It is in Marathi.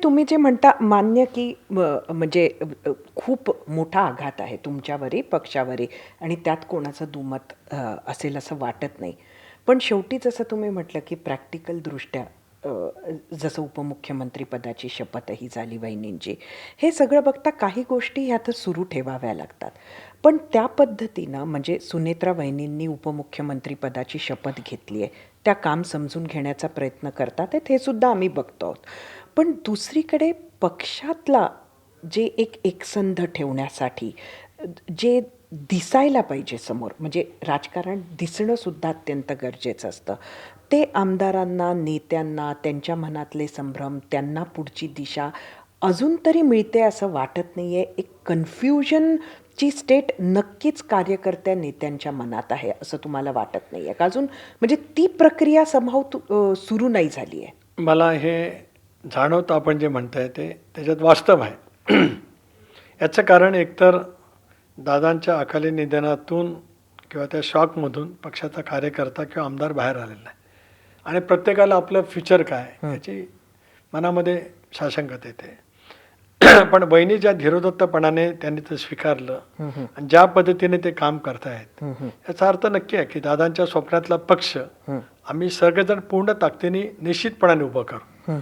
तुम्ही जे म्हणता मान्य की म्हणजे खूप मोठा आघात आहे तुमच्यावरही, पक्षावरही आणि त्यात कोणाचं दुमत असेल असं वाटत नाही. पण शेवटी जसं तुम्ही म्हटलं की प्रॅक्टिकलदृष्ट्या अ, जसं उपमुख्यमंत्रीपदाची शपथही झाली वहिनींची. हे सगळं बघता काही गोष्टी ह्यात सुरू ठेवाव्या लागतात. पण त्या पद्धतीनं म्हणजे सुनेत्रा वहिनींनी उपमुख्यमंत्रीपदाची शपथ घेतली आहे. त्या काम समजून घेण्याचा प्रयत्न करतात आहेत, हे सुद्धा आम्ही बघतो आहोत. पण दुसरीकडे पक्षातला जे एक एकसंध ठेवण्यासाठी जे दिसायला पाहिजे समोर म्हणजे राजकारण दिसणं सुद्धा अत्यंत गरजेचं असतं. ते आमदारांना, नेत्यांना, त्यांच्या मनातले संभ्रम, त्यांना पुढची दिशा अजून तरी मिळते असं वाटत नाही आहे. एक कन्फ्युजनची स्टेट नक्कीच कार्यकर्त्या, नेत्यांच्या मनात आहे असं तुम्हाला वाटत नाही आहे का? अजून म्हणजे ती प्रक्रिया सुरू नाही झाली आहे. मला हे जाणवतं आपण जे म्हणताय ते त्याच्यात वास्तव आहे. याचं कारण एकतर दादांच्या अकाली निधनातून किंवा त्या शॉकमधून पक्षाचा कार्यकर्ता किंवा आमदार बाहेर आलेला आहे आणि प्रत्येकाला आपलं फ्युचर काय याची मनामध्ये साशंकता येते. पण बहिणी ज्या धीरोदत्तपणाने त्यांनी ते स्वीकारलं आणि ज्या पद्धतीने ते काम करतायत याचा अर्थ नक्की आहे की दादांच्या स्वप्नातला पक्ष आम्ही सगळेजण पूर्ण ताकदीने निश्चितपणाने उभं करू.